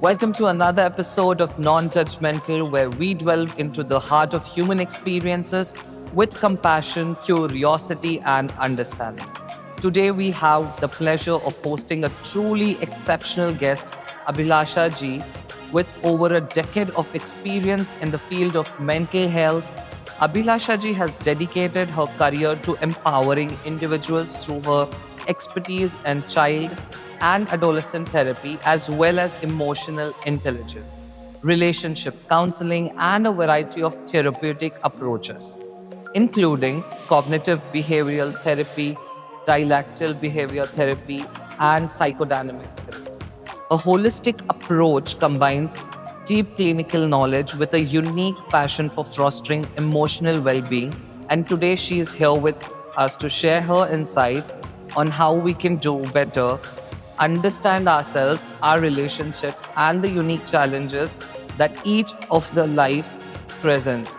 Welcome to another episode of Non Judgmental, where we delve into the heart of human experiences with compassion, curiosity, and understanding. Today, we have the pleasure of hosting a truly exceptional guest, Abhilasha Ji, with over a decade of experience in the field of mental health. Abhilasha Ji has dedicated her career to empowering individuals through her expertise in child and adolescent therapy, as well as emotional intelligence, relationship counseling, and a variety of therapeutic approaches, including cognitive behavioral therapy, dialectical behavior therapy, and psychodynamic therapy. A holistic approach combines deep clinical knowledge with a unique passion for fostering emotional well being. And today she is here with us to share her insights on how we can do better, understand ourselves, our relationships, and the unique challenges that each of the life presents.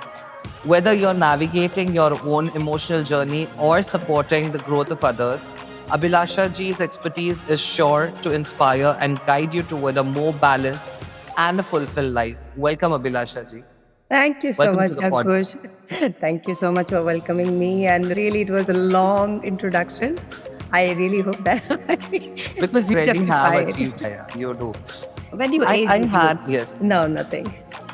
Whether you're navigating your own emotional journey or supporting the growth of others, Abhilasha Ji's expertise is sure to inspire and guide you toward a more balanced and a fulfilled life. Welcome, Abhilasha Ji. Thank you so Welcome much, to the podcast. Ankush. Thank you so much for welcoming me. And really, it was a long introduction. I really hope that Because you I already have justify achieved, it. yeah, you do. When you I, age I had, includes. yes, No, nothing.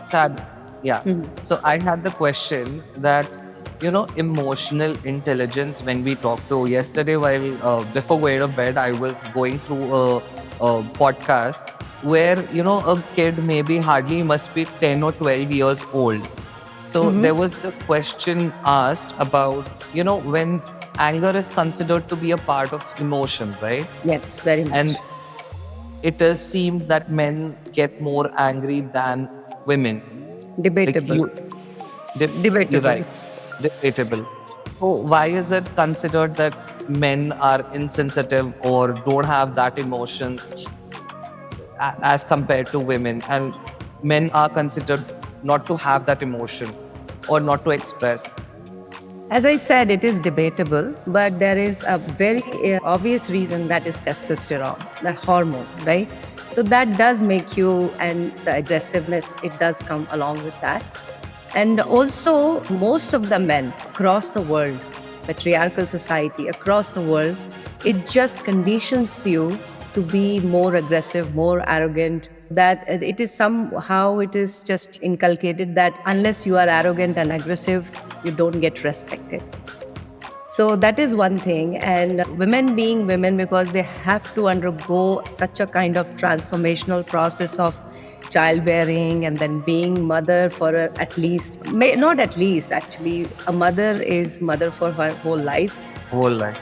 had, yeah. Mhm. So I had the question that, emotional intelligence, when we talked to yesterday while before going to bed, I was going through a podcast where, a kid maybe hardly must be 10 or 12 years old. So there Mhm. was this question asked about, when anger is considered to be a part of emotion, right? Yes, very And much. it does seem that men get more angry than women. Like Debatable. you're right, Debatable. debatable. So why is it considered that men are insensitive or don't have that emotion as compared to women, and men are considered not to have that emotion or not to express? As I said, it is debatable, but there is a very obvious reason, that is testosterone, the hormone, right? So that does make you, and the aggressiveness, it does come along with that. And also, most of the men across the world, patriarchal society across the world, it just conditions you to be more aggressive, more arrogant. That it is somehow, it is just inculcated that unless you are arrogant and aggressive, you don't get respected. So that is one thing. And women being women, because they have to undergo such a kind of transformational process of childbearing and then being mother for at least, not at least actually, a mother is mother for her whole life. Whole life.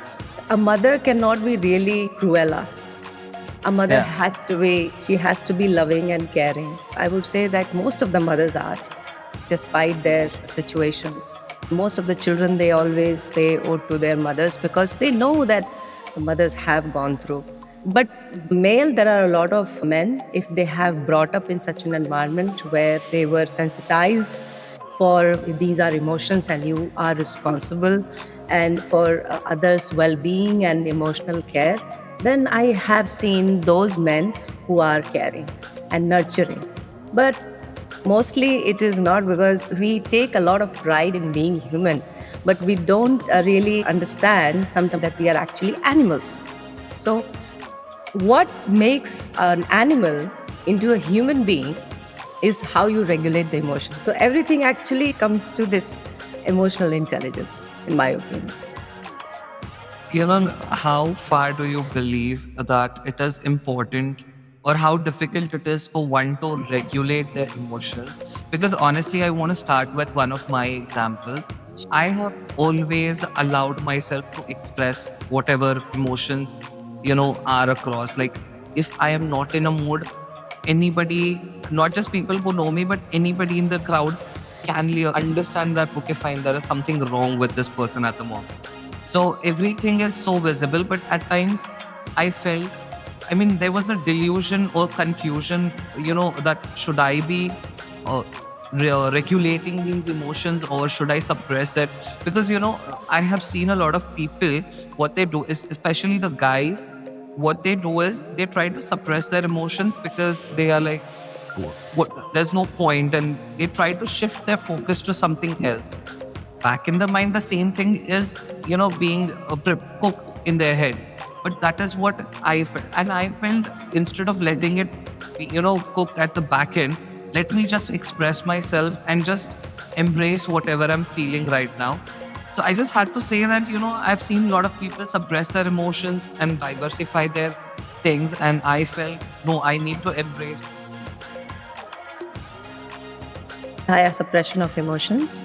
A mother cannot be really cruella. A mother Yeah. has to be, she has to be loving and caring. I would say that most of the mothers are, despite their situations. Most of the children, they always say ode to their mothers because they know that the mothers have gone through. But male, there are a lot of men, if they have brought up in such an environment where they were sensitized for these are emotions and you are responsible and for others' well-being and emotional care, then I have seen those men who are caring and nurturing. But mostly it is not, because we take a lot of pride in being human, but we don't really understand sometimes that we are actually animals. So what makes an animal into a human being is how you regulate the emotion. So everything actually comes to this emotional intelligence, in my opinion. How far do you believe that it is important, or how difficult it is for one to regulate their emotions? Because honestly, I want to start with one of my examples. I have always allowed myself to express whatever emotions, are across. Like, if I am not in a mood, anybody, not just people who know me, but anybody in the crowd can understand that, okay, fine, there is something wrong with this person at the moment. So everything is so visible, but at times I felt, there was a delusion or confusion, that should I be uh, regulating these emotions or should I suppress it? Because, I have seen a lot of people, what they do is, especially the guys, what they do is they try to suppress their emotions because they are like, there's no point, and they try to shift their focus to something else. Back in the mind, the same thing is, being cooked in their head. But that is what I felt. And I felt, instead of letting it be, cooked at the back end, let me just express myself and just embrace whatever I'm feeling right now. So I just had to say that, I've seen a lot of people suppress their emotions and diversify their things. And I felt, no, I need to embrace. Higher suppression of emotions,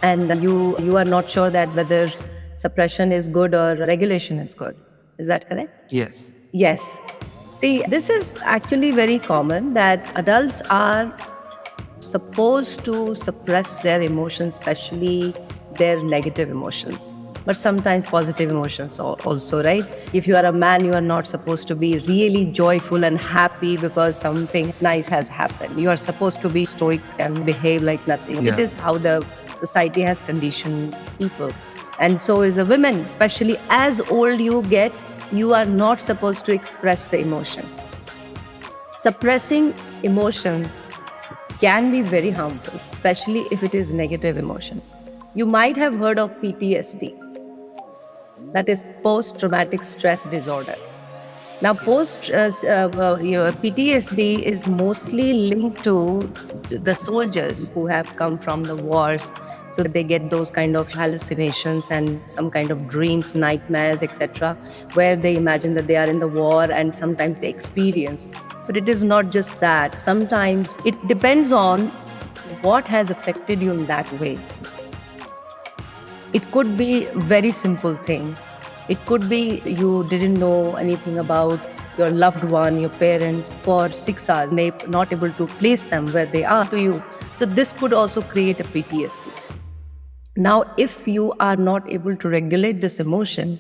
and you are not sure that whether suppression is good or regulation is good. Is that correct? Yes. Yes. See, this is actually very common that adults are supposed to suppress their emotions, especially their negative emotions, but sometimes positive emotions also, right? If you are a man, you are not supposed to be really joyful and happy because something nice has happened. You are supposed to be stoic and behave like nothing. Yeah. It is how the society has conditioned people. And so is a woman, especially as old you get, you are not supposed to express the emotion. Suppressing emotions can be very harmful, especially if it is negative emotion. You might have heard of PTSD. That is post-traumatic stress disorder. Now, PTSD is mostly linked to the soldiers who have come from the wars. So they get those kind of hallucinations and some kind of dreams, nightmares, etc., where they imagine that they are in the war, and sometimes they experience. But it is not just that. Sometimes it depends on what has affected you in that way. It could be a very simple thing. It could be you didn't know anything about your loved one, your parents, for 6 hours. They're not able to place them where they are to you. So this could also create a PTSD. Now, if you are not able to regulate this emotion,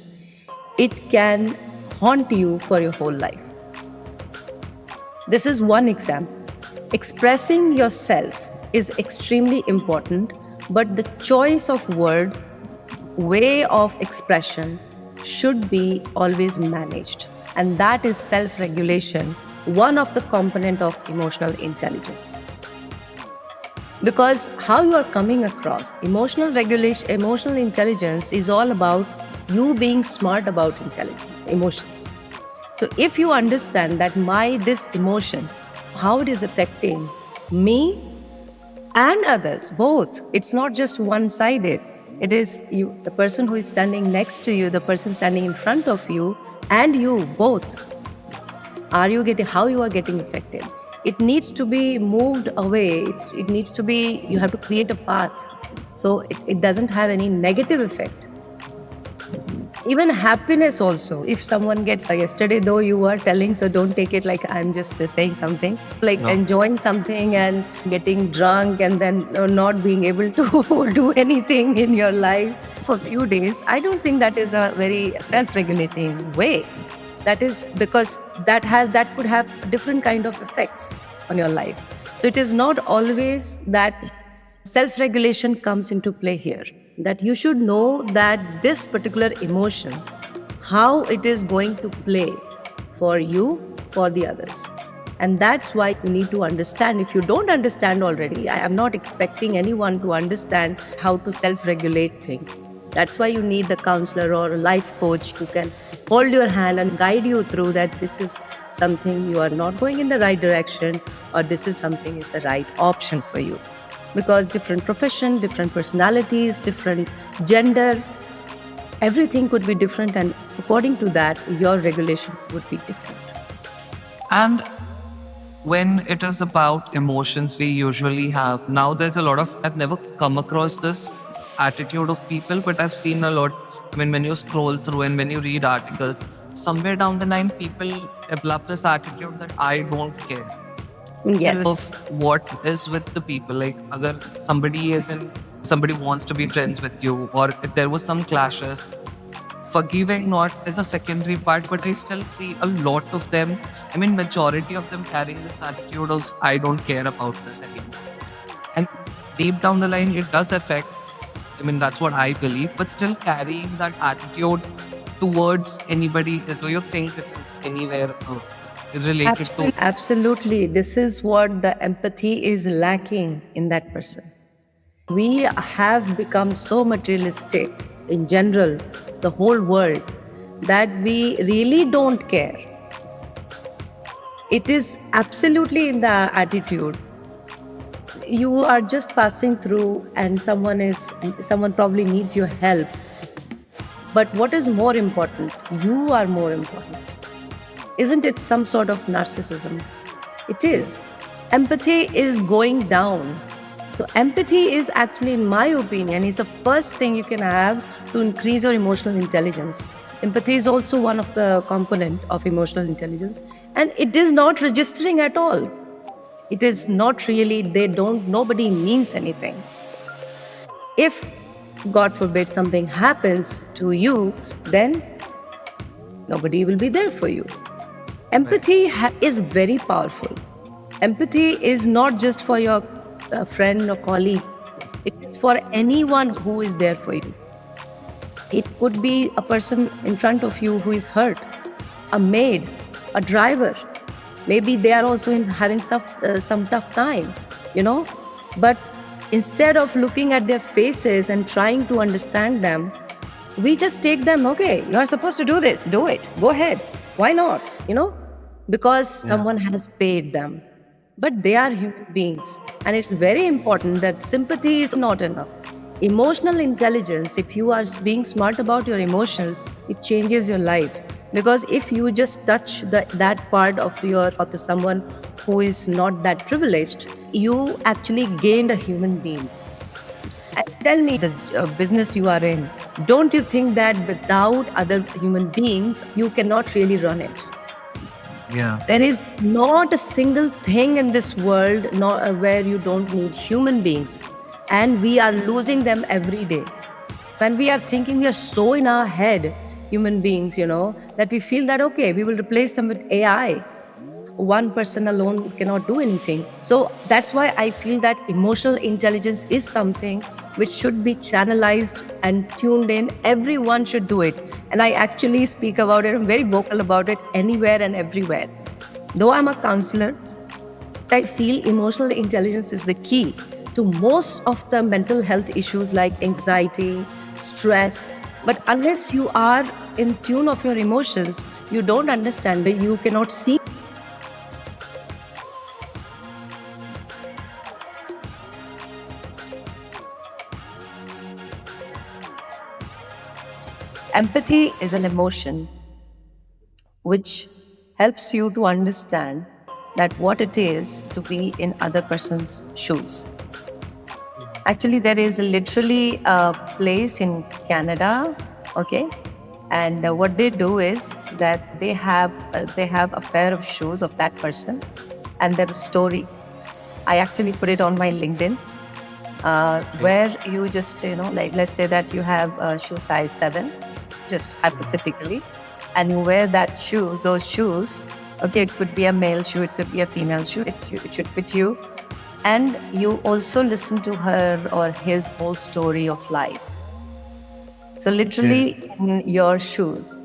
it can haunt you for your whole life. This is one example. Expressing yourself is extremely important, but the choice of word, way of expression should be always managed. And that is self-regulation, one of the component of emotional intelligence. Because how you are coming across, emotional intelligence is all about you being smart about emotions. So if you understand that this emotion, how it is affecting me and others, both, it's not just one-sided. It is you, the person who is standing next to you, the person standing in front of you, and you both. How you are getting affected? It needs to be moved away. It needs to be, you have to create a path so it doesn't have any negative effect. Even happiness also. If someone gets, yesterday though you were telling, so don't take it like I'm just saying something, like no. Enjoying something and getting drunk and then not being able to do anything in your life for a few days. I don't think that is a very self-regulating way. That is because that could have different kind of effects on your life. So it is not always that self-regulation comes into play here. That you should know that this particular emotion, how it is going to play for you, for the others. And that's why you need to understand. If you don't understand already, I am not expecting anyone to understand how to self-regulate things. That's why you need the counselor or a life coach who can hold your hand and guide you through that this is something you are not going in the right direction, or this is something is the right option for you. Because different profession, different personalities, different gender, everything could be different, and according to that, your regulation would be different. And when it is about emotions, we usually have, now there's a lot of, I've never come across this attitude of people, but I've seen a lot. I mean, when you scroll through and when you read articles, somewhere down the line, people develop this attitude that I don't care. Yes. Of what is with the people. Like, agar somebody wants to be friends with you, or if there was some clashes, forgiving not is a secondary part, but I still see a lot of them, I mean, majority of them carrying this attitude of, I don't care about this anymore. And deep down the line, it does affect, I mean, that's what I believe, but still carrying that attitude towards anybody, do you think it is anywhere related to. Absolutely. This is what the empathy is lacking in that person. We have become so materialistic in general, the whole world, that we really don't care. It is absolutely in the attitude. You are just passing through and someone probably needs your help. But what is more important? You are more important. Isn't it some sort of narcissism? It is. Empathy is going down. So empathy is actually, in my opinion, is the first thing you can have to increase your emotional intelligence. Empathy is also one of the component of emotional intelligence, and it is not registering at all. It is not really, nobody means anything. If, God forbid, something happens to you, then nobody will be there for you. Empathy is very powerful. Empathy is not just for your friend or colleague. It is for anyone who is there for you. It could be a person in front of you who is hurt, a maid, a driver. Maybe they are also having some tough time, But instead of looking at their faces and trying to understand them, we just take them, okay, you're supposed to do this, do it, go ahead. Why not? Because someone has paid them. But they are human beings. And it's very important that sympathy is not enough. Emotional intelligence, if you are being smart about your emotions, it changes your life. Because if you just touch that part of someone who is not that privileged, you actually gained a human being. And tell me, the business you are in, don't you think that without other human beings, you cannot really run it? Yeah. There is not a single thing in this world where you don't need human beings. And we are losing them every day. When we are thinking, we are so in our head, human beings, that we feel that, okay, we will replace them with AI. One person alone cannot do anything. So that's why I feel that emotional intelligence is something which should be channelized and tuned in. Everyone should do it. And I actually speak about it. I'm very vocal about it anywhere and everywhere. Though I'm a counselor, I feel emotional intelligence is the key to most of the mental health issues like anxiety, stress. But unless you are in tune of your emotions, you don't understand it, you cannot see. Empathy is an emotion which helps you to understand that what it is to be in other person's shoes. Actually, there is literally a place in Canada, okay? And what they do is that they have a pair of shoes of that person and their story. I actually put it on my LinkedIn, where you just, like let's say that you have a shoe size 7, just hypothetically, and you wear those shoes. Okay, it could be a male shoe, it could be a female shoe, it should fit you. And you also listen to her or his whole story of life. So literally in your shoes.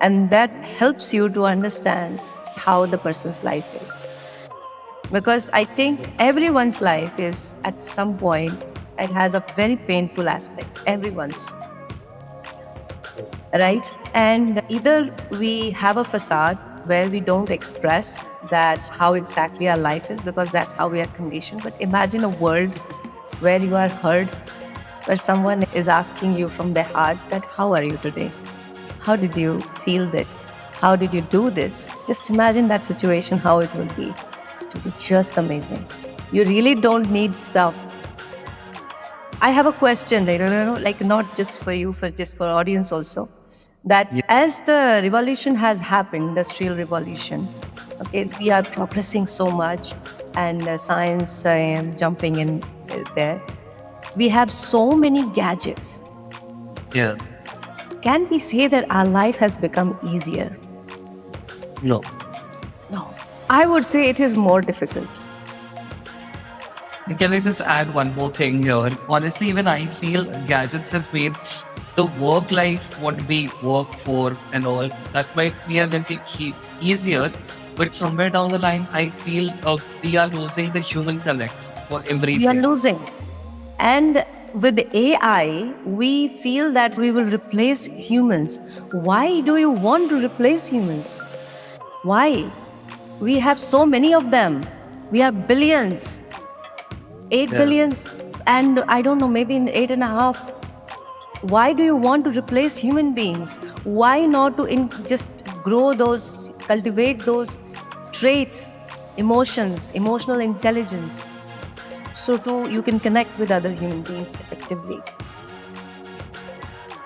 And that helps you to understand how the person's life is. Because I think everyone's life is, at some point, it has a very painful aspect. Everyone's. Right? And either we have a facade where we don't express that how exactly our life is, because that's how we are conditioned. But imagine a world where you are heard, where someone is asking you from their heart that, how are you today? How did you feel that? How did you do this? Just imagine that situation, how it will be. It will be just amazing. You really don't need stuff. I have a question, like not just for you, just for audience also. That as the revolution has happened, industrial revolution, okay, we are progressing so much, and science jumping in there. We have so many gadgets. Yeah. Can we say that our life has become easier? No. No. I would say it is more difficult. Can I just add one more thing here? Honestly, even I feel gadgets have made the work life, what we work for and all, that might be a little easier. But somewhere down the line, I feel we are losing the human connect for We are everything. losing. And with AI, we feel that we will replace humans. Why do you want to replace humans? Why? We have so many of them. We are billions, 8 Yeah. billions, and I don't know, maybe in 8.5. Why do you want to replace human beings? Why not to just grow those, cultivate those traits, emotions, emotional intelligence, so too you can connect with other human beings effectively.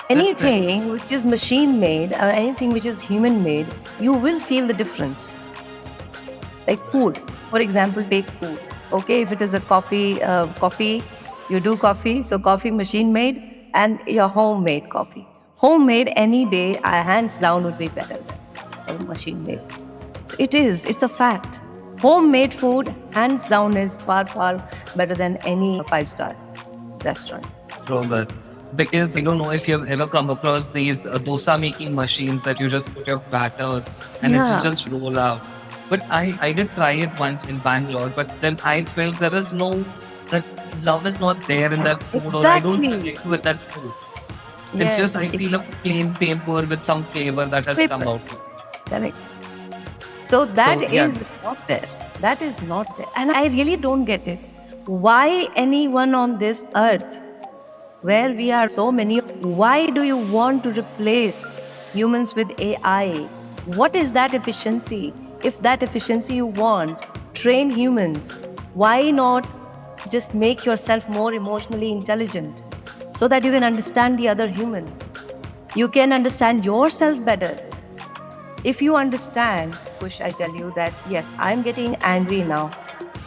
That's right. Anything which is machine made or anything which is human made, you will feel the difference. Like food, for example, take food. Okay, if it is a coffee, you do coffee, so coffee machine made and your homemade coffee. Homemade any day, hands down, would be better than a machine made. It's a fact. Homemade food, hands down, is far, far better than any five-star restaurant. From that. Because I don't know if you've ever come across these dosa making machines that you just put your batter and it will Yeah. just roll out. But I did try it once in Bangalore, but then I felt that love is not there in that food, or I don't Exactly. connect with that food. It's just I Yes, feel a plain paper with some flavor that has come paper. out. Correct. So that So yeah, is not there. That is not there. And I really don't get it. Why anyone on this earth, where we are so many, why do you want to replace humans with AI? What is that efficiency? If that efficiency you want, train humans. Why not just make yourself more emotionally intelligent so that you can understand the other human? You can understand yourself better. If you understand, Kush, I tell you that yes, I'm getting angry now.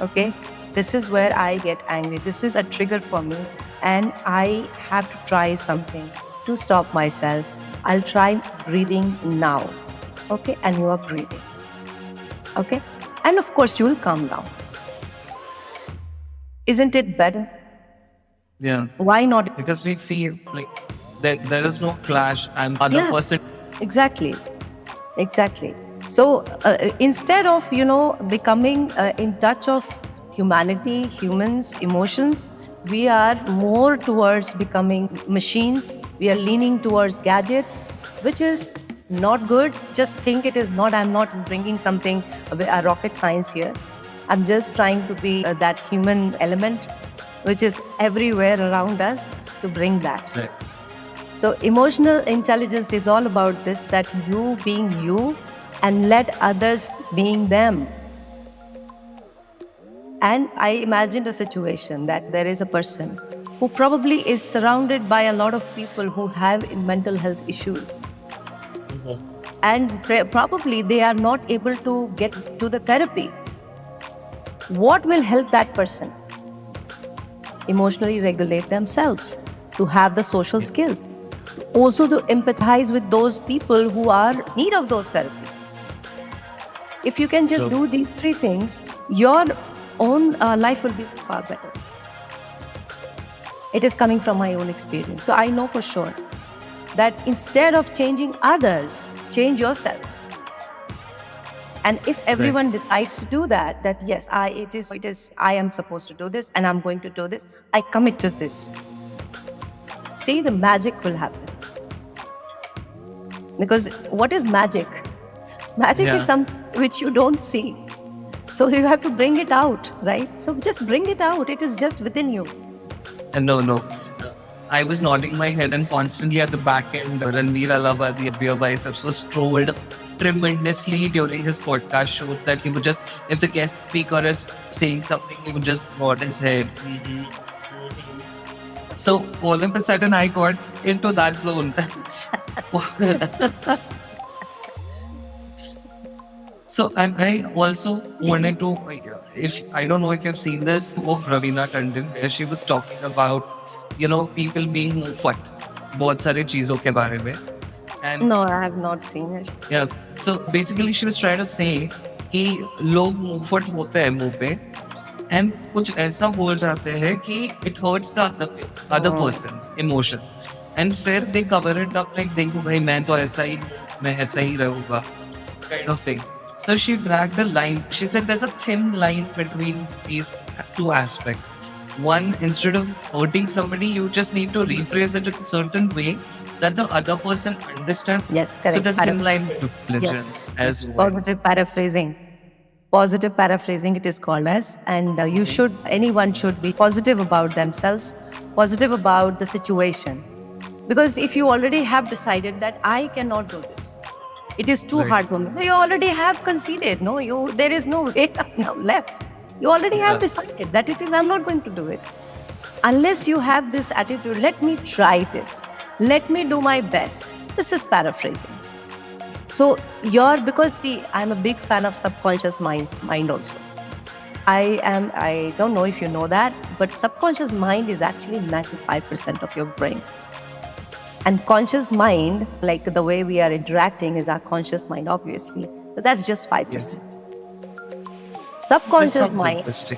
Okay? This is where I get angry. This is a trigger for me. And I have to try something to stop myself. I'll try breathing now. Okay? And you are breathing. Okay? And of course, you will calm down. Isn't it better? yeah. Why not? Because we feel like there is no clash. I'm other Yeah. person. Exactly. Exactly. So instead of, becoming in touch of humanity, humans, emotions, we are more towards becoming machines. We are leaning towards gadgets, which is not good. Just think it is not. I'm not bringing something, a rocket science here. I'm just trying to be that human element, which is everywhere around us, to bring that. Right. So emotional intelligence is all about this, that you being you and let others being them. And I imagined a situation that there is a person who probably is surrounded by a lot of people who have mental health issues. And probably they are not able to get to the therapy. What will help that person? Emotionally regulate themselves, to have the social skills, also to empathize with those people who are in need of those therapies. If you can just True. do these three things, your own life will be far better. It is coming from my own experience. So I know for sure that instead of changing others, change yourself. And if everyone decides to do that, that yes, I am supposed to do this and I'm going to do this, I commit to this. See, the magic will happen. Because what is magic? Magic Yeah. is something which you don't see. So you have to bring it out, right? So just bring it out. It is just within you. And no. I was nodding my head, and constantly at the back end, Ranveer Allahabadi, Beer Biceps, was trolled tremendously during his podcast show, that he would just, if the guest speaker is saying something, he would just nod his head. So all of a sudden, I got into that zone. So I also wanted to, if I don't know if you've seen this of Ravina Tandon, where she was talking about, people being मुफ्त बहुत सारे चीजों के बारे में. And No, I have not seen it. yeah, so basically she was trying to say कि लोग मुफ्त होते हैं मुंह पे, and कुछ ऐसा बोल जाते हैं कि it hurts the other person's emotions, and फिर they cover it up like देखो भाई मैं तो ऐसा ही रहूंगा kind of thing. So she dragged a line. She said there's a thin line between these two aspects. One, instead of hurting somebody, you just need to rephrase it in a certain way that the other person understands. Yes, So correct. there's thin line intelligence as well. Positive paraphrasing. Positive paraphrasing, it is called as. And anyone should be positive about themselves, positive about the situation. Because if you already have decided that I cannot do this, it is too Right. hard for me. You already have conceded. There is no way now left. You already have decided that I'm not going to do it. Unless you have this attitude, let me try this. Let me do my best. This is paraphrasing. So because see, I'm a big fan of subconscious mind also. I don't know if you know that, but subconscious mind is actually 95% of your brain. And conscious mind, like the way we are interacting, is our conscious mind, obviously. So that's just 5%. This Subconscious sounds mind, interesting.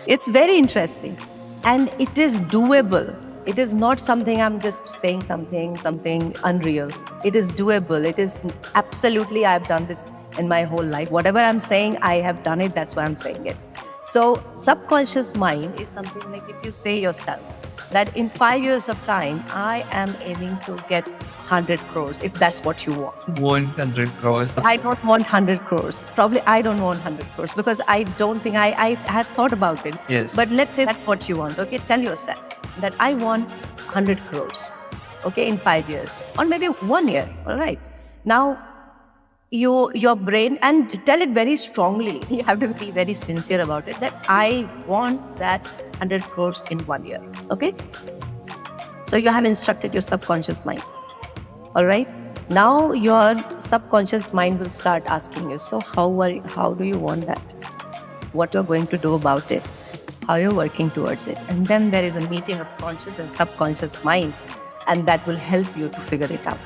it's very interesting. And it is doable. It is not something I'm just saying something unreal. It is doable. It is absolutely, I've done this in my whole life. Whatever I'm saying, I have done it. That's why I'm saying it. So subconscious mind is something like if you say yourself that in 5 years of time, I am aiming to get 100 crores, if that's what you want. 100 crores. I don't want 100 crores. Probably I don't want 100 crores because I don't think I have thought about it. Yes. But let's say that's what you want. Okay, tell yourself that I want 100 crores. Okay, in 5 years or maybe 1 year. All right. Now, your brain, and tell it very strongly. You have to be very sincere about it. That I want that 100 crores in 1 year. Okay. So you have instructed your subconscious mind. All right. Now your subconscious mind will start asking you, so how do you want that? What you're going to do about it? How you're working towards it? And then there is a meeting of conscious and subconscious mind, and that will help you to figure it out.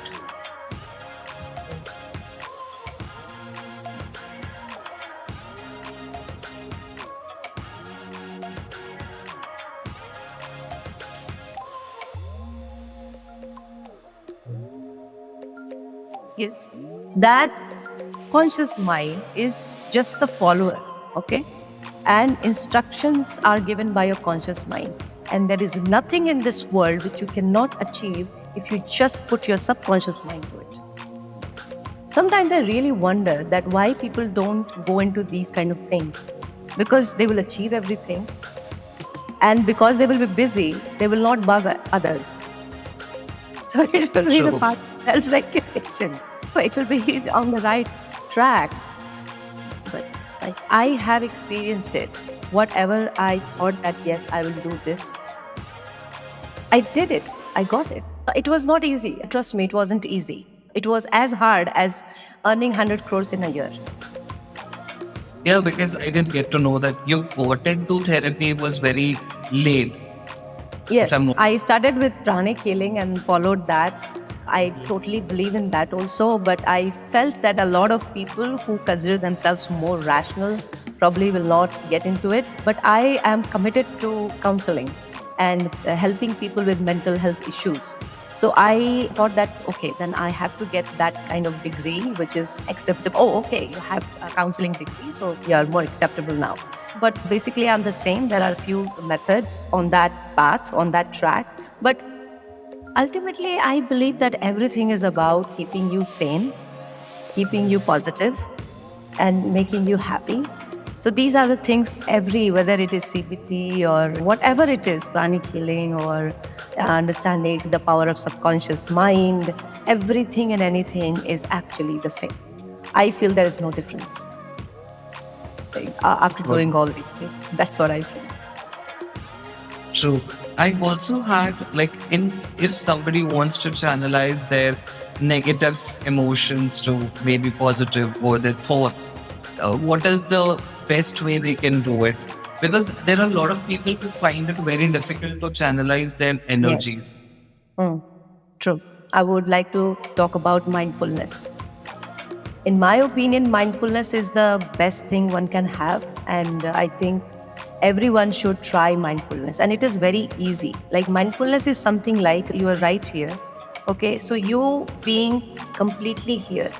Yes. That conscious mind is just the follower, okay? And instructions are given by your conscious mind. And there is nothing in this world which you cannot achieve if you just put your subconscious mind to it. Sometimes I really wonder that why people don't go into these kind of things. Because they will achieve everything. And because they will be busy, they will not bug others. So it will be the True. part of self-regulation. It will be on the right track. But like, I have experienced it. Whatever I thought that, yes, I will do this, I did it. I got it. It was not easy. Trust me, it wasn't easy. It was as hard as earning 100 crores in a year. Yeah, because I didn't get to know that you got into therapy was very late. Yes, Some- I started with pranic healing and followed that. I totally believe in that also, but I felt that a lot of people who consider themselves more rational probably will not get into it. But I am committed to counseling and helping people with mental health issues. So I thought that, okay, then I have to get that kind of degree, which is acceptable. Oh, okay, you have a counseling degree, so you are more acceptable now. But basically, I'm the same. There are a few methods on that path, on that track. But ultimately, I believe that everything is about keeping you sane, keeping you positive, and making you happy. So these are the things whether it is CBT or whatever it is, pranic healing or understanding the power of subconscious mind, everything and anything is actually the same. I feel there is no difference after doing all these things. That's what I feel. True. I also had if somebody wants to channelize their negative emotions to maybe positive or their thoughts, what is the best way they can do it? Because there are a lot of people who find it very difficult to channelize their energies. True. I would like to talk about mindfulness. In my opinion, mindfulness is the best thing one can have. And I think everyone should try mindfulness. And it is very easy. Like mindfulness is something like you are right here. Okay, so you being completely here.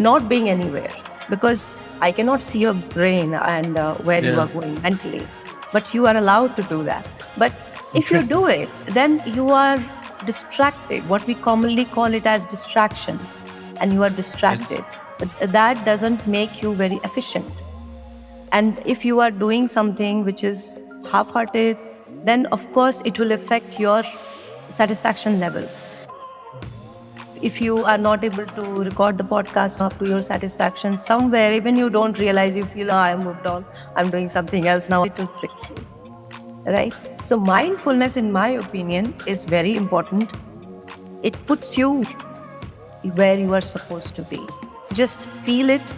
not being anywhere, because I cannot see your brain and where you Yeah. are going mentally, but you are allowed to do that. But if you do it, then you are distracted, what we commonly call it as distractions, and you are Yes. distracted. But that doesn't make you very efficient. And if you are doing something which is half hearted, then of course it will affect your satisfaction level. If you are not able to record the podcast up to your satisfaction, somewhere even you don't realize, you feel, oh, I moved on, I'm doing something else now, it will trick you, right? So mindfulness, in my opinion, is very important. It puts you where you are supposed to be. Just feel it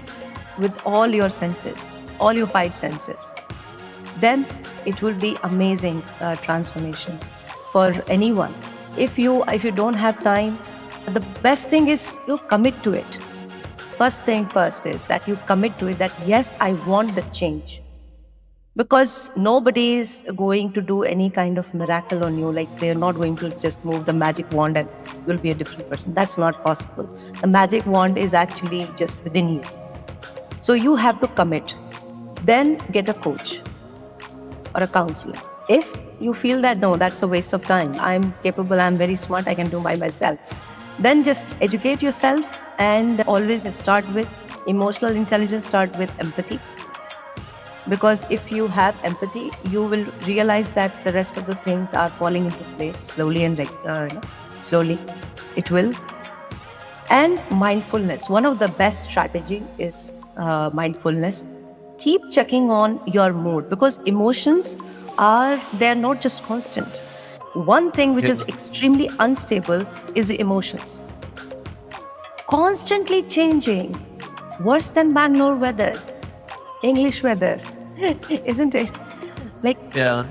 with all your senses, all your five senses. Then it will be amazing transformation for anyone. If you don't have time, the best thing is you commit to it. First thing first is that you commit to it, that yes, I want the change. Because nobody is going to do any kind of miracle on you. Like, they're not going to just move the magic wand and you'll be a different person. That's not possible. The magic wand is actually just within you. So you have to commit. Then get a coach or a counselor. If you feel that no, that's a waste of time, I'm capable, I'm very smart, I can do by myself, then just educate yourself, and always start with emotional intelligence, start with empathy. Because if you have empathy, you will realize that the rest of the things are falling into place slowly and slowly. It will. And mindfulness, one of the best strategy is mindfulness. Keep checking on your mood, because emotions they're not just constant. One thing which is Yeah. extremely unstable is the emotions. Constantly changing, worse than Bangalore weather, English weather, isn't it? Like, Yeah.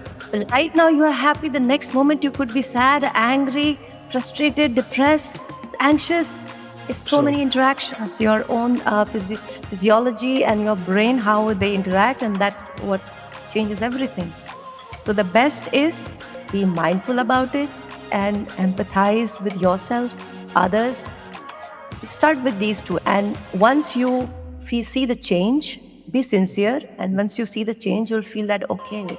right now you are happy, the next moment you could be sad, angry, frustrated, depressed, anxious. It's so True. many interactions, your own physiology and your brain, how they interact, and that's what changes everything. So the best is be mindful about it and empathize with yourself, others. Start with these two, and once you see the change, be sincere, and once you see the change, you'll feel that, okay,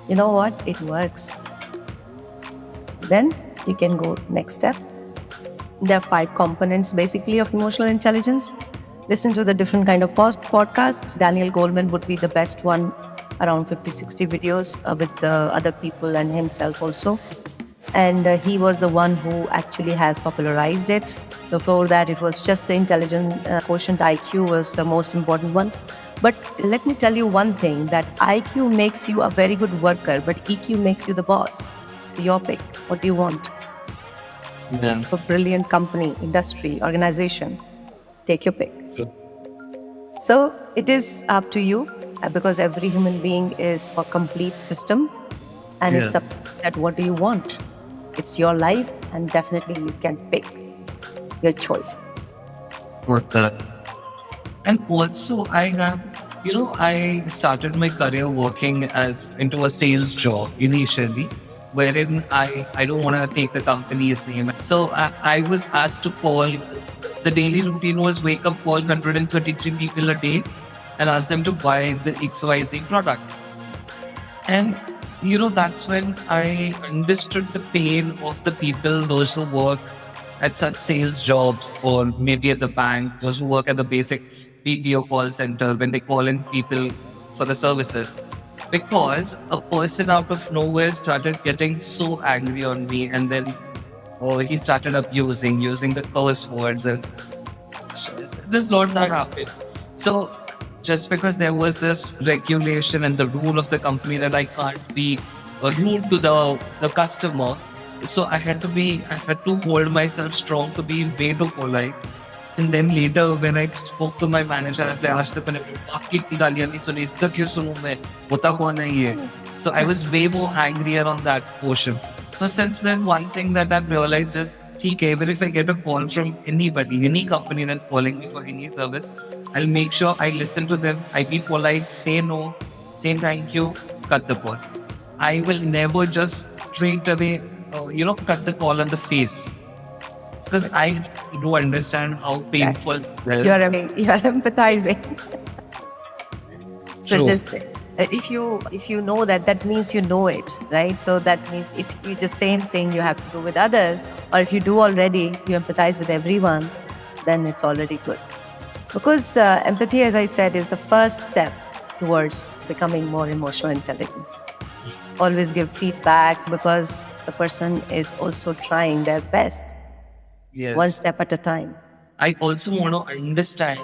you know what, it works. Then you can go next step. There are 5 components basically of emotional intelligence. Listen to the different kind of podcasts. Daniel Goleman would be the best one, around 50-60 videos with other people and himself also. And he was the one who actually has popularized it. Before that, it was just the intelligent quotient. IQ was the most important one. But let me tell you one thing, that IQ makes you a very good worker, but EQ makes you the boss. Your pick. What do you want? Yeah. For brilliant company, industry, organization, take your pick. True. So it is up to you, because every human being is a complete system, and it's Yeah. up that what do you want. It's your life, and definitely you can pick your choice. Work that. And also, I started my career working as into a sales job initially, wherein I don't want to take the company's name. So I was asked to call. The daily routine was wake up, call 133 people a day, and ask them to buy the XYZ product. And that's when I understood the pain of the people, those who work at such sales jobs, or maybe at the bank, those who work at the basic BPO call center when they call in people for the services. Because a person out of nowhere started getting so angry on me, and then he started using the curse words, and there's a lot that happened. So just because there was this regulation and the rule of the company that I can't be rude to the customer, so I had to hold myself strong to be way too polite. And then later, when I spoke to my manager, I said, "आज तक मैंने आपकी इतनी गालियाँ नहीं सुनी, इसका क्यों सुनूं मैं? होता कौन है ये?" So I was way more angrier on that portion. So since then, one thing that I've realized is, okay, even if I get a call from anybody, any company that's calling me for any service, I'll make sure I listen to them. I be polite, say no, say thank you, cut the call. I will never just straight away, cut the call on the face. because I do understand how painful Exactly. it is. You're empathizing. So True. just if you know that, that means you know it, right? So that means if you just same thing you have to do with others, or if you do already, you empathize with everyone, then it's already good. Because empathy, as I said, is the first step towards becoming more emotional intelligence. Always give feedbacks because the person is also trying their best, one Yes. step at a time. I also want to understand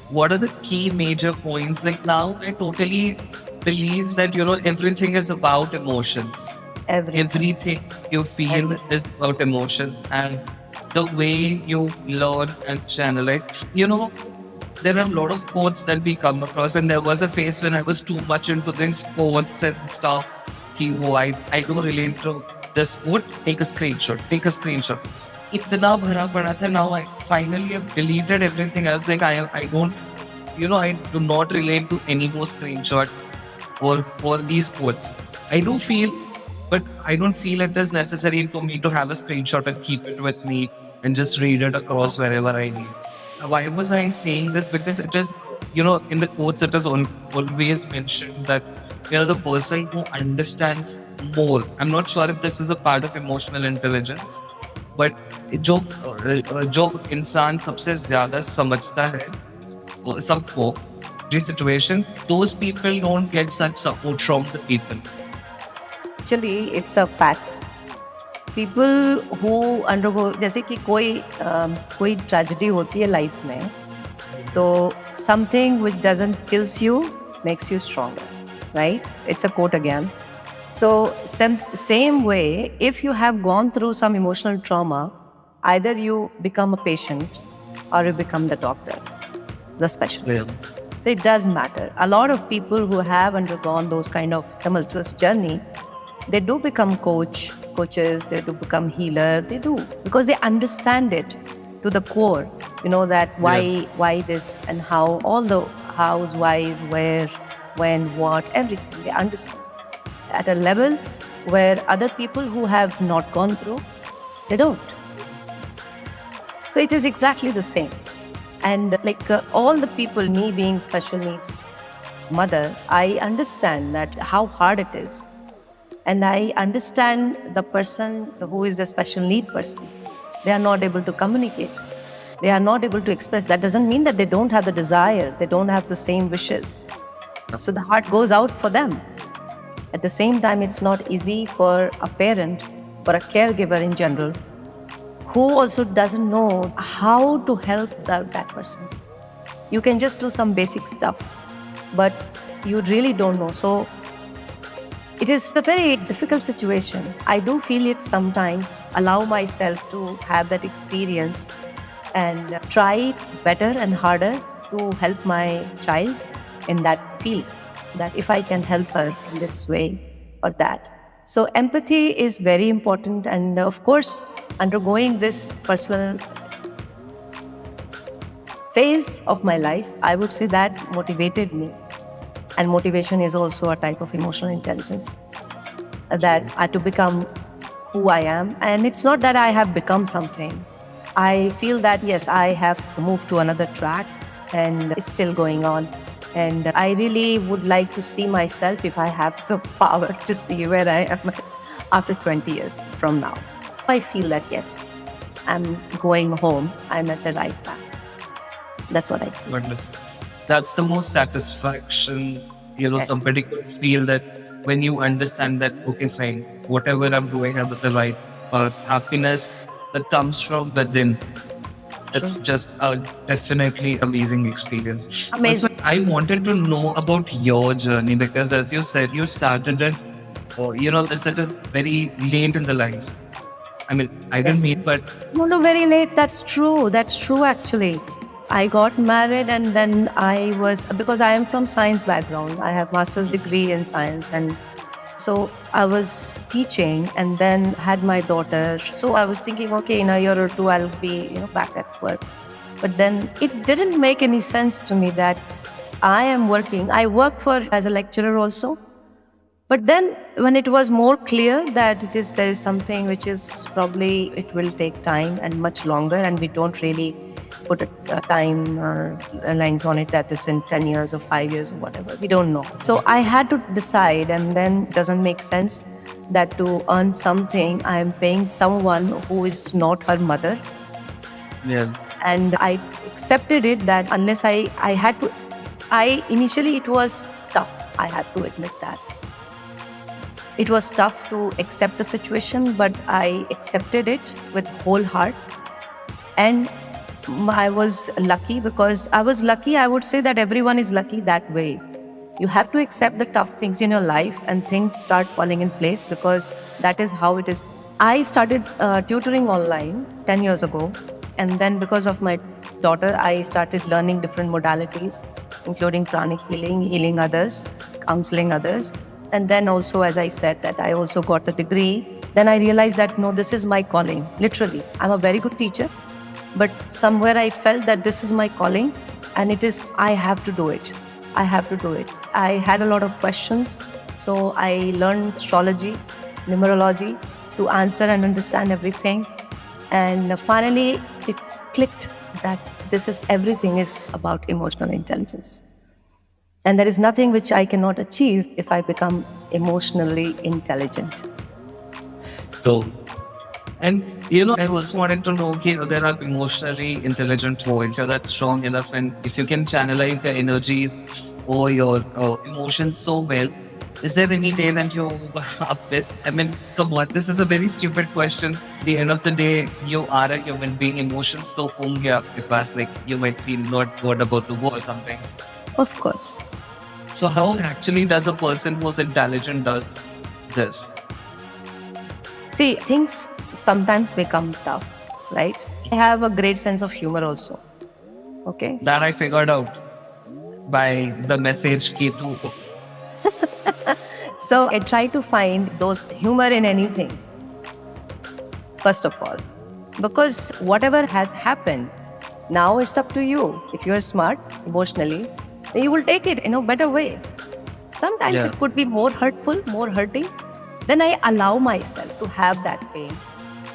what are the key major points. Like now, I totally believe that, everything is about emotions. Everything. Everything you feel Everything. is about emotion, and the way you learn and channelize. There are a lot of quotes that we come across, and there was a phase when I was too much into these quotes and stuff. I do relate to this quote. Take a screenshot. Take a screenshot. इतना भरा पड़ा था. Now I finally have deleted everything. I was like, I don't, I do not relate to any more screenshots or these quotes. I do feel, but I don't feel it is necessary for me to have a screenshot and keep it with me and just read it across wherever I need. Why was I saying this? Because it is, in the quotes, it is always mentioned that, the person who understands more. I'm not sure if this is a part of emotional intelligence, but जो इंसान सबसे ज्यादा समझता है सबको, this situation, those people don't get such support from the people. Actually, it's a fact. People who undergo, जैसे कि कोई ट्रेजेडी होती है लाइफ में, तो something which doesn't kills you makes you stronger, right? It's a quote again. So same way, if you have gone through some emotional trauma, either you become a patient or you become the doctor, the specialist. So it does matter. A lot of people who have undergone those kind of tumultuous journey, they do become coaches, they do become healer, they do, because they understand it to the core, that why this and how, all the hows, whys, where, when, what, everything, they understand at a level where other people who have not gone through, they don't. So it is exactly the same. And all the people, me being special needs mother, I understand that how hard it is. And I understand the person who is the special need person. They are not able to communicate. They are not able to express. That doesn't mean that they don't have the desire. They don't have the same wishes. So the heart goes out for them. At the same time, it's not easy for a parent or a caregiver in general who also doesn't know how to help that person. You can just do some basic stuff, but you really don't know. So it is a very difficult situation. I do feel it sometimes, allow myself to have that experience and try better and harder to help my child in that field, that if I can help her in this way or that. So empathy is very important, and of course, undergoing this personal phase of my life, I would say that motivated me. And motivation is also a type of emotional intelligence that I to become who I am. And it's not that I have become something. I feel that, yes, I have moved to another track and it's still going on. And I really would like to see myself, if I have the power to see where I am after 20 years from now. I feel that, yes, I'm going home. I'm at the right path. That's what I feel. Understand. That's the most satisfaction, Yes. somebody could feel that when you understand that, okay, fine, whatever I'm doing, I'm at the right path. Happiness that comes from within. It's just a definitely amazing experience. Amazing. That's why I wanted to know about your journey, because as you said, you started it, this at a very late in the life. I mean, I didn't Yes. mean, but No, very late. That's true. That's true, actually. I got married and then because I am from science background. I have master's degree in science, and so I was teaching and then had my daughter. So I was thinking, okay, in a year or two, I'll be, back at work. But then it didn't make any sense to me that I am working. I work as a lecturer also. But then when it was more clear that there is something which is probably it will take time and much longer, and we don't really put a time or a length on it, that is in 10 years or 5 years or whatever. We don't know. So I had to decide, and then it doesn't make sense that to earn something, I am paying someone who is not her mother. Yeah. And I accepted it that unless I had to, initially it was tough. I have to admit that. It was tough to accept the situation, but I accepted it with whole heart. And I was lucky because I was lucky. I would say that everyone is lucky that way. You have to accept the tough things in your life and things start falling in place, because that is how it is. I started tutoring online 10 years ago. And then because of my daughter, I started learning different modalities, including pranic healing, healing others, counseling others. And then also, as I said, that I also got the degree. Then I realized that, no, this is my calling. Literally, I'm a very good teacher, but somewhere I felt that this is my calling, and I have to do it. I have to do it. I had a lot of questions. So I learned astrology, numerology to answer and understand everything. And finally, it clicked that everything is about emotional intelligence. And there is nothing which I cannot achieve if I become emotionally intelligent. So, and I also wanted to know, okay, there are emotionally intelligent people. If you're that strong enough, and if you can channelize your energies or your emotions so well, is there any day that you are best? I mean, come on, this is a very stupid question. At the end of the day, you are a human being. Emotions to honge aapke paas, like you might feel not good about the world or something. Of course. So how actually does a person who's intelligent does this? See, things sometimes become tough, right? I have a great sense of humor also. Okay. That I figured out by the message Ketu. So I try to find those humor in anything, first of all, because whatever has happened, now it's up to you. If you're smart emotionally, then you will take it in a better way. Sometimes it could be more hurtful, more hurting. Then I allow myself to have that pain,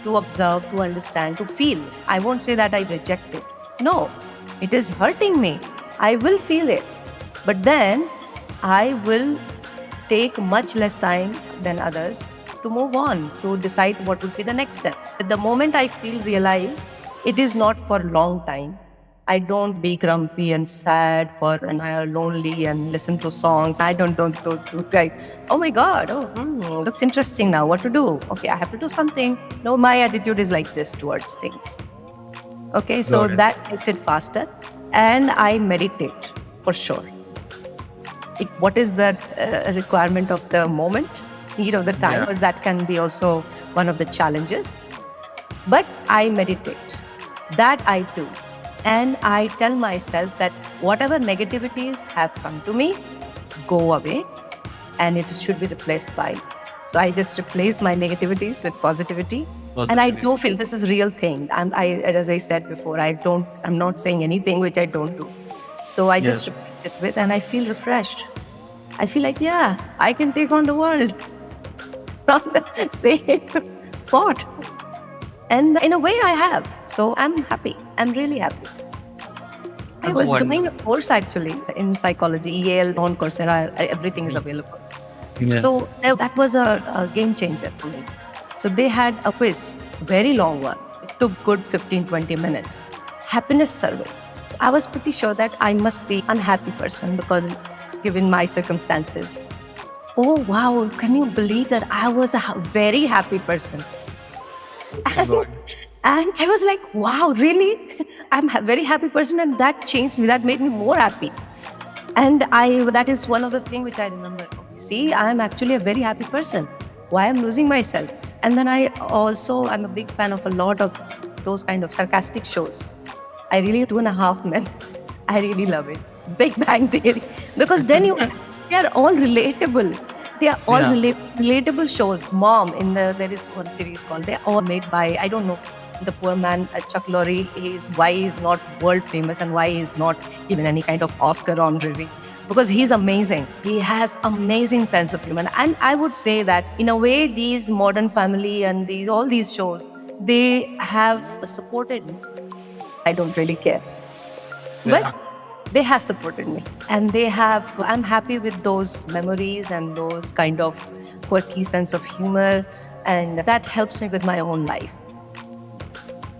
to observe, to understand, to feel. I won't say that I reject it. No, it is hurting me. I will feel it. But then I will take much less time than others to move on, to decide what would be the next step. At the moment I realize it is not for a long time. I don't be grumpy and sad and I are lonely and listen to songs. I don't guys. Oh my God, looks interesting now. What to do? Okay, I have to do something. No, my attitude is like this towards things. Okay, so that makes it faster. And I meditate for sure. What is the requirement of the moment, need of the time, because that can be also one of the challenges. But I meditate. That I do. And I tell myself that whatever negativities have come to me, go away, and it should be replaced by. So I just replace my negativities with positivity. And I do feel this is real thing. As I said before, I'm not saying anything which I don't do. So I just replace it with, and I feel refreshed. I feel like, yeah, I can take on the world from the same spot. And in a way I have. So I'm happy. I'm really happy. I was doing a course actually in psychology, Yale, on Coursera, everything is available. Yeah. So that was a game changer for me. So they had a quiz, very long one. It took good 15-20 minutes. Happiness survey. So I was pretty sure that I must be an unhappy person because given my circumstances. Oh wow, can you believe that I was a very happy person? And I was like, wow, really? I'm a very happy person, and that changed me. That made me more happy. And that is one of the things which I remember. See, I'm actually a very happy person. Why I'm losing myself? And then I'm a big fan of a lot of those kind of sarcastic shows. I really 2.5 Men. I really love it. Big Bang Theory. Because then they are all relatable. They are all relatable shows. Mom, there is one series called, they're all made by, I don't know the poor man, Chuck Lorre, is why he's not world famous and why he's not given any kind of Oscar honorary. Because he's amazing. He has amazing sense of humor. And I would say that in a way, these Modern Family and all these shows, they have supported me. I don't really care. Yeah. But they have supported me, and I'm happy with those memories and those kind of quirky sense of humor, and that helps me with my own life.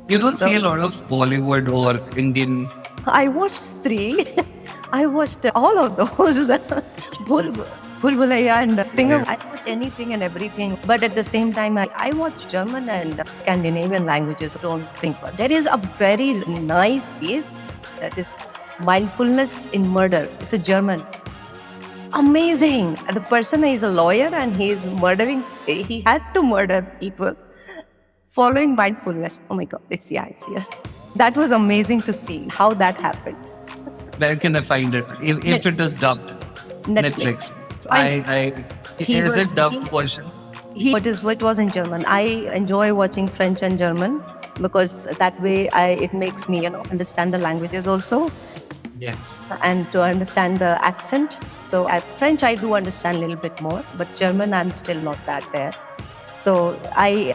You don't So see a lot of Bollywood or Indian. I watched three. I watched all of those. Bhul Bhulaiya and Singer. Yeah. I watch anything and everything. But at the same time, I watch German and Scandinavian languages. Don't think about it. There is a very nice piece that is Mindfulness in Murder. It's a German. Amazing. The person is a lawyer and he's murdering. He had to murder people following mindfulness. Oh my God, it's here. That was amazing to see how that happened. Where can I find it? If it is dubbed, Netflix. He Is was- it dubbed version? What was in German. I enjoy watching French and German because that way it makes me understand the languages also Yes. and to understand the accent. So at French I do understand a little bit more, but German I'm still not that there. So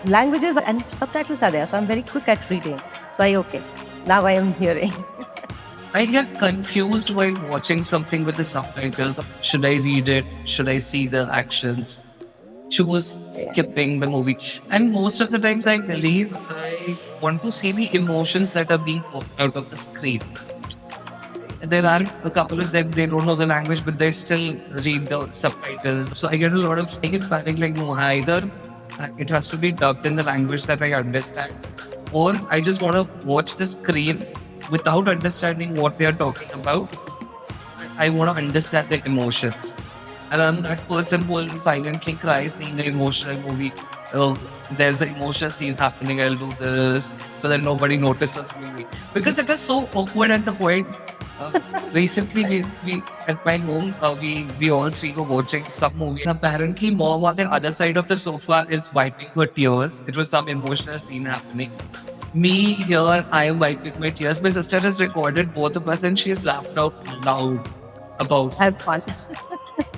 languages and subtitles are there, so I'm very quick at reading. So now I am hearing. I get confused while watching something with the subtitles. Should I read it? Should I see the actions? Choose skipping the movie. And most of the times I believe I want to see the emotions that are being popped out of the screen. There are a couple of them, they don't know the language, but they still read the subtitles. So I get a lot of panic, like, no, either it has to be dubbed in the language that I understand, or I just want to watch the screen without understanding what they are talking about. I want to understand the emotions. And I'm that person who will silently cry seeing an emotional movie. Oh, there's an emotional scene happening, I'll do this so that nobody notices me. Because it is so awkward at the point. Recently, we at my home, we all three were watching some movie. And apparently, mom on the other side of the sofa is wiping her tears. It was some emotional scene happening. Me here, I am wiping my tears. My sister has recorded both of us and she has laughed out loud about Have fun.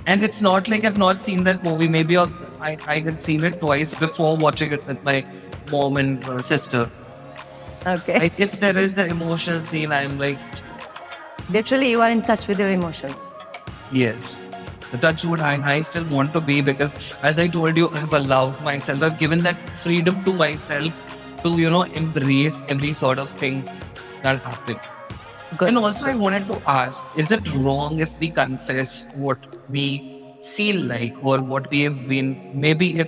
and it's not like I've not seen that movie. Maybe I had seen it twice before watching it with my mom and sister. Okay. If there is an emotional scene, I'm like, Literally, you are in touch with your emotions. yes. Touch wood, I still want to be, because as I told you, I've allowed myself, I've given that freedom to myself to, embrace every sort of things that happen. Good. And also, I wanted to ask, is it wrong if we confess what we feel like or what we have been? Maybe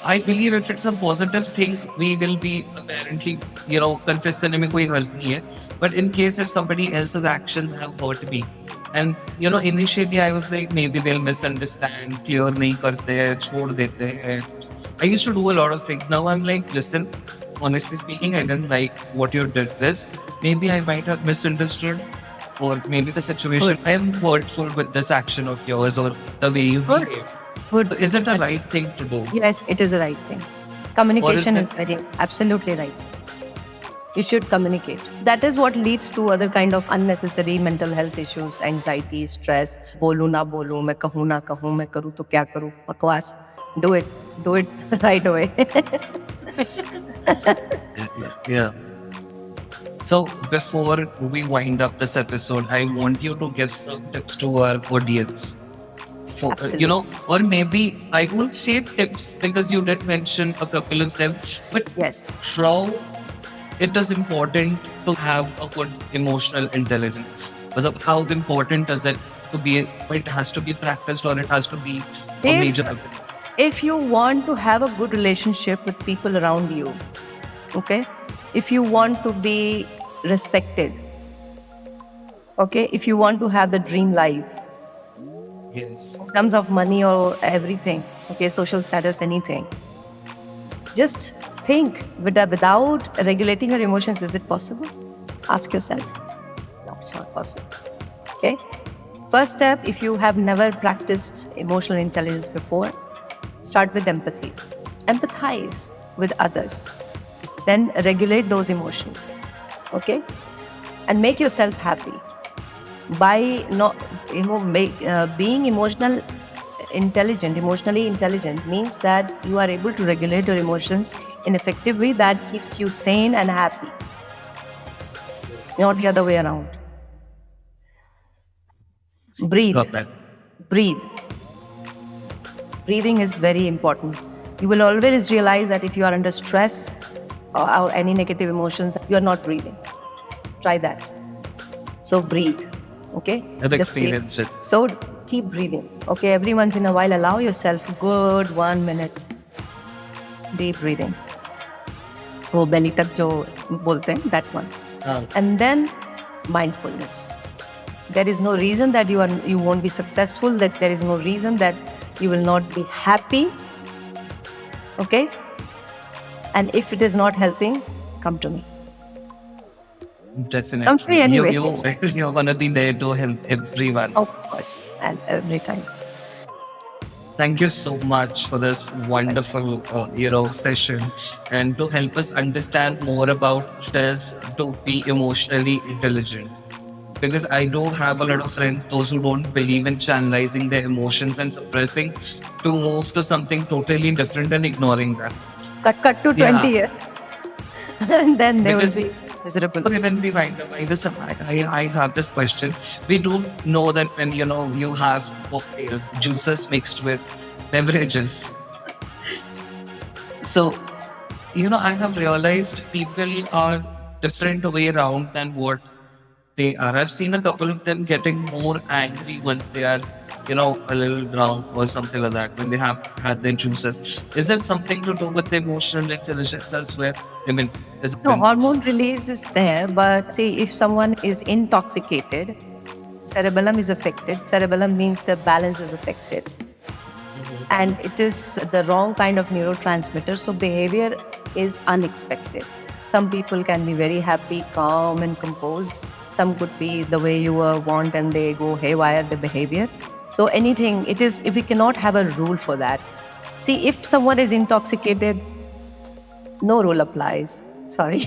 I believe if it's a positive thing, we will be apparently, confess करने में कोई हर्ज नहीं है. But in case if somebody else's actions have hurt me, and initially I was like, maybe they'll misunderstand, clear नहीं करते हैं, छोड़ देते हैं. I used to do a lot of things. Now I'm like, listen, honestly speaking, I didn't like what you did this. Maybe I might have misunderstood, or maybe the situation. I am hurtful with this action of yours or the way you Good. behave. Good. Is it the right thing to do? Yes, it is the right thing. Communication What is is very absolutely right. You should communicate. That is what leads to other kind of unnecessary mental health issues, anxiety, stress. बोलूं ना बोलूं, मैं कहूं ना कहूं, मैं करूं तो क्या करूं, बकवास. Do it right away. Yeah. So before we wind up this episode, I want you to give some tips to our audience. For, Absolutely. or maybe I won't say tips because you did mention a couple of them, but Yes. how it is important to have a good emotional intelligence. How important is it to be? It has to be practiced, or it has to be a If- major. If you want to have a good relationship with people around you, okay? If you want to be respected, okay? If you want to have the dream life, Yes. in terms of money or everything, okay, social status, anything. Just think without regulating your emotions, is it possible? Ask yourself. No, it's not possible. Okay? First step, if you have never practiced emotional intelligence before, start with empathy. Empathize with others. then regulate those emotions. Okay, and make yourself happy by not being emotionally intelligent means that you are able to regulate your emotions in effective way that keeps you sane and happy, not the other way around. Breathe. Got that. Breathe. Breathing is very important. You will always realize that if you are under stress or any negative emotions, you are not breathing. Try that. So breathe. Okay? I've Just keep- experienced it. So keep breathing. Okay, every once in a while allow yourself a good 1 minute deep breathing. वो belly तक जो बोलते हैं, that one. And then mindfulness. There is no reason that you won't be successful, that there is no reason that you will not be happy. Okay? And if it is not helping, come to me. Definitely. Come to me anyway. You're gonna be there to help everyone. Of course, and every time. Thank you so much for this wonderful, session, and to help us understand more about what it is to be emotionally intelligent. Because I do have a lot of friends, those who don't believe in channelizing their emotions and suppressing, to move to something totally different and ignoring that. Cut to 20 years. And then they will Because- be miserable. Okay, when we wind up, I have this question. We do know that when you have cocktails, juices mixed with beverages. So, I have realized people are different way around than what they are. I've seen a couple of them getting more angry once they are, a little drunk or something like that when they have had their juices. Is it something to do with the emotional intelligence as well? I mean, is it No, hormone release is there, but see, if someone is intoxicated, cerebellum is affected. Cerebellum means the balance is affected. And it is the wrong kind of neurotransmitter, so behavior is unexpected. Some people can be very happy, calm, and composed. Some could be the way you want and they go haywire, the behavior. So anything, it is, if we cannot have a rule for that. See, if someone is intoxicated, no rule applies. Sorry.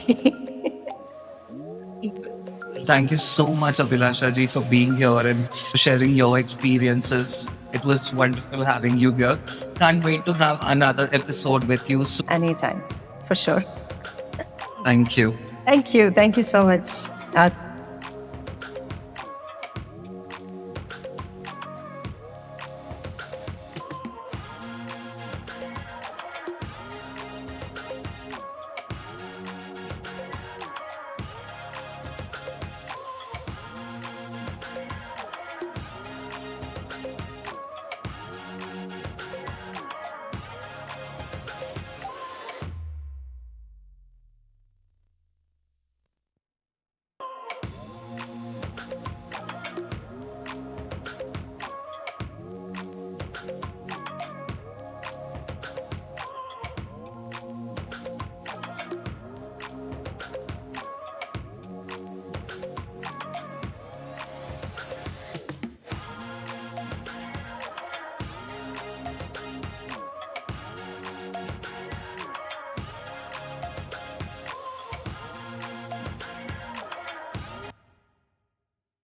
Thank you so much, Abhilasha ji, for being here and sharing your experiences. It was wonderful having you here. Can't wait to have another episode with you soon. Anytime, for sure. Thank you. Thank you. Thank you so much.